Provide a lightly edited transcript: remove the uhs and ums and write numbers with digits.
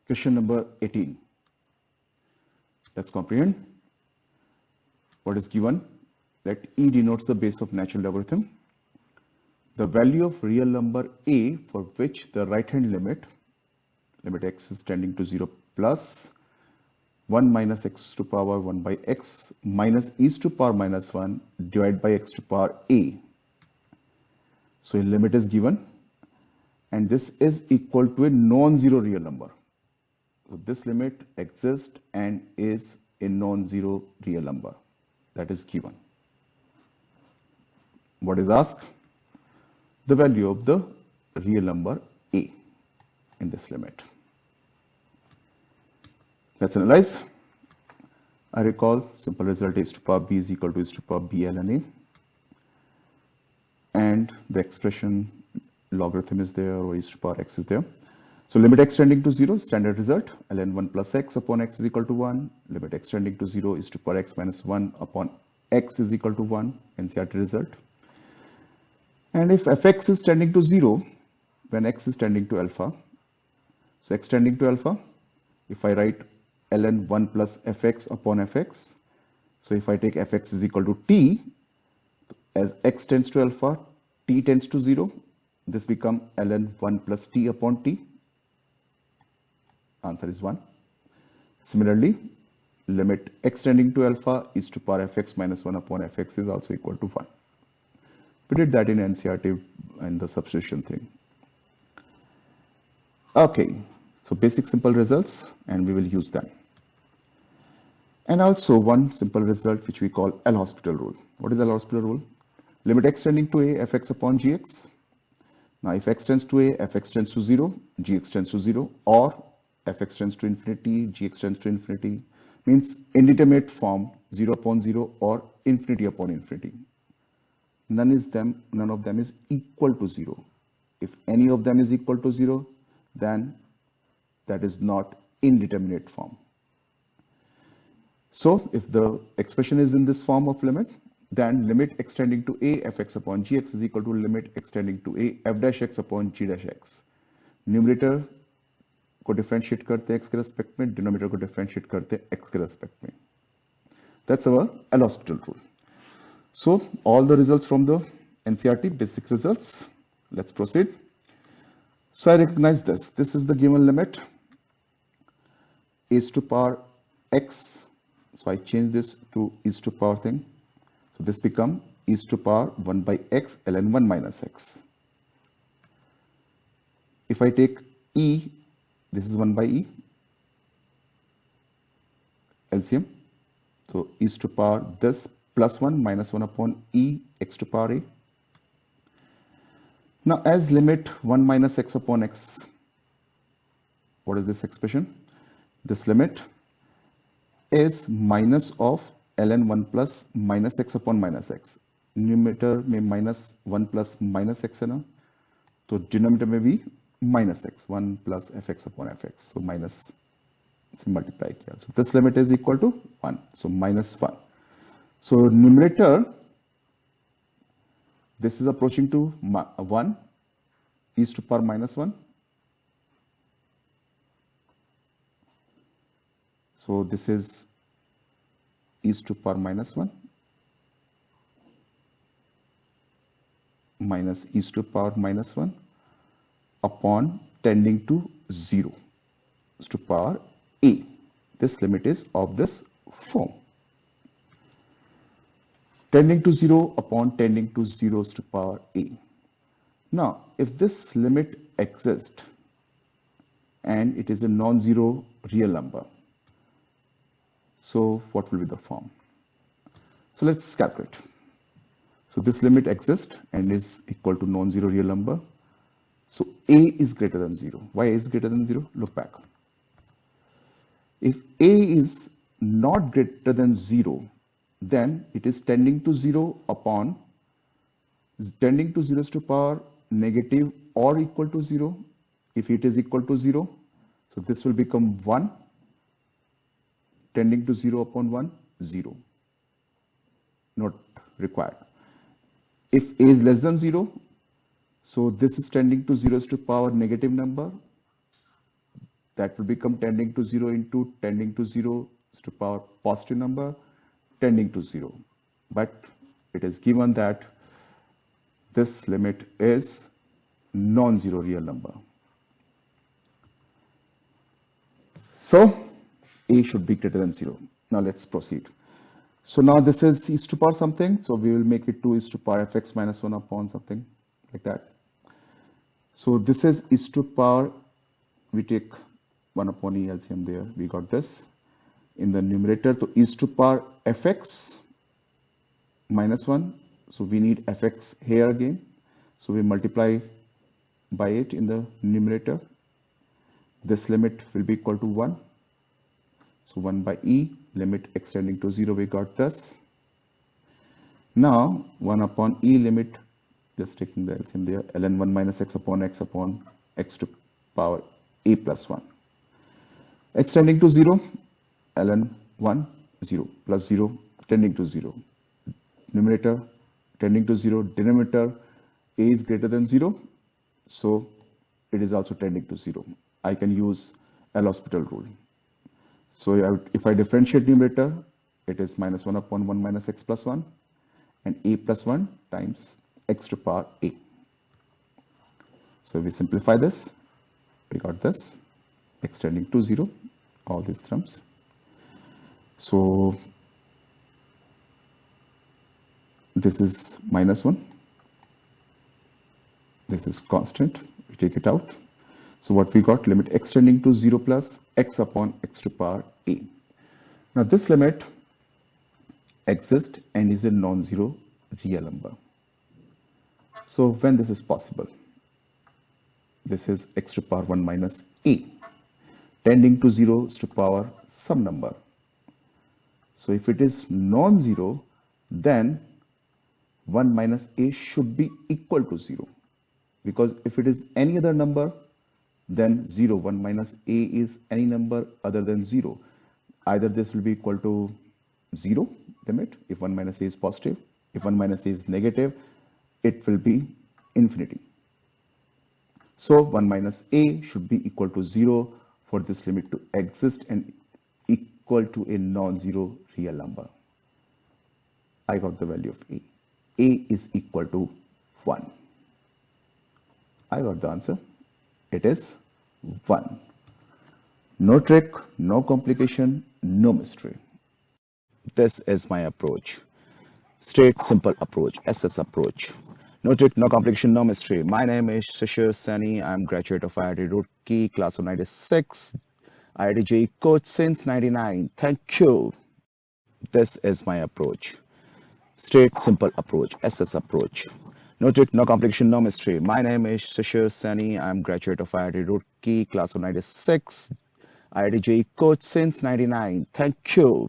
Question number 18. Let's comprehend. What is given? Let E denotes the base of natural logarithm. The value of real number A for which the right hand limit x is tending to 0 plus 1 minus x to power 1 by x minus e to power minus 1 divided by x to power a. So a limit is given and this is equal to a non-zero real number. So this limit exists and is a non-zero real number that is given. What is asked? The value of the real number a in this limit. Let's analyze. I recall simple result is to power b is equal to is to power b ln a, and the expression logarithm is there or is to power x is there. So limit x tending to 0, standard result ln 1 plus x upon x is equal to 1. Limit x tending to 0 is to power x minus 1 upon x is equal to 1, NCERT result. And if fx is tending to 0, when x is tending to alpha, so x tending to alpha, if I write ln 1 plus fx upon fx, so if I take fx is equal to t, as x tends to alpha, t tends to 0, this become ln 1 plus t upon t. Answer is 1. Similarly, limit x tending to alpha is to power fx minus 1 upon fx is also equal to 1. We did that in NCERT and the substitution thing. Okay, so basic simple results and we will use them. And also one simple result which we call L'Hospital rule. What is L'Hospital rule? Limit x tending to a fx upon gx. Now if x tends to a, fx tends to 0, gx tends to 0, or fx tends to infinity, gx tends to infinity, means indeterminate form 0 upon 0 or infinity upon infinity. None of them is equal to 0. If any of them is equal to 0, then that is not indeterminate form. So if the expression is in this form of limit, then limit x tending to a fx upon gx is equal to limit x tending to a f dash x upon g dash x. Numerator को differentiate करते हैं x के respect में, denominator को differentiate करते हैं x के respect में. That's our L'Hospital rule. So all the results from the NCERT basic results. Let's proceed. So I recognize this. This is the given limit is to power x. So I change this to is to power thing. So this become is to power 1 by x ln 1 minus x. If I take e, this is 1 by e LCM. So is to power this plus 1 minus 1 upon e x to power a. Now as limit 1 minus x upon x, what is this expression? This limit is minus of ln 1 plus minus x upon minus x. Numerator में minus 1 plus minus x है ना, तो denominator में भी minus x, 1 plus fx upon fx. So minus से multiply किया. So this limit is equal to 1. So minus 1. So numerator, this is approaching to 1, is to power minus 1. So this is to power minus 1 minus to power minus 1 upon tending to 0 to power a. This limit is of this form. Tending to 0 upon tending to 0 to power a. Now, if this limit exists and it is a non-zero real number, so what will be the form? So let's calculate. So this limit exists and is equal to non-zero real number. So a is greater than 0. Why a is greater than 0? Look back. If a is not greater than 0, then it is tending to 0 upon tending to 0 to power negative or equal to 0. If it is equal to 0, so this will become 1 tending to 0 upon 1, 0. Not required. If a is less than 0, so this is tending to 0 to power negative number. that will become tending to 0 into tending to 0 is to power positive number tending to 0. But it is given that this limit is non-zero real number. So a should be greater than 0. Now let's proceed. So now this is e to power something. So we will make it 2 e to power fx minus 1 upon something like that. So this is e to power, we take 1 upon e LCM there. We got this in the numerator. So e to power fx minus 1. So we need fx here again. So we multiply by it in the numerator. This limit will be equal to 1. So 1 by e, limit extending to 0, we got this. Now 1 upon e limit, just taking the LCM there, ln 1 minus x upon x to power a plus 1. Extending to 0, ln 1, 0, plus 0, tending to 0. Numerator tending to 0, denominator a is greater than 0, so it is also tending to 0. I can use L'Hospital rule. So if I differentiate numerator, it is minus 1 upon 1 minus x plus 1 and a plus 1 times x to power a. So we simplify this, we got this extending to 0, all these terms. So this is minus 1, this is constant, we take it out. So what we got, limit extending to 0 plus x upon x to power a. Now this limit exists and is a non-zero real number. So when this is possible, this is x to power 1 minus a, tending to 0 is to power some number. So if it is non-zero, then 1 minus a should be equal to 0. Because if it is any other number, then 0, 1 minus a is any number other than 0. Either this will be equal to 0 limit, if 1 minus a is positive. If 1 minus a is negative, it will be infinity. So 1 minus a should be equal to 0 for this limit to exist and equal to a non-zero real number. I got the value of a. A is equal to 1. I got the answer. It is 1. No trick, no complication, no mystery. This is my approach. Straight, simple approach, SS approach. No trick, no complication, no mystery. My name is Shishir Saini. I'm graduate of IIT Roorkee, class of 96. IIT JEE coach since 99. Thank you. This is my approach. Straight, simple approach, SS approach. No trick, no complication, no mystery. My name is Shishir Saini. I'm graduate of IIT Roorkee, class of 96. IIT JEE coach since 99. Thank you.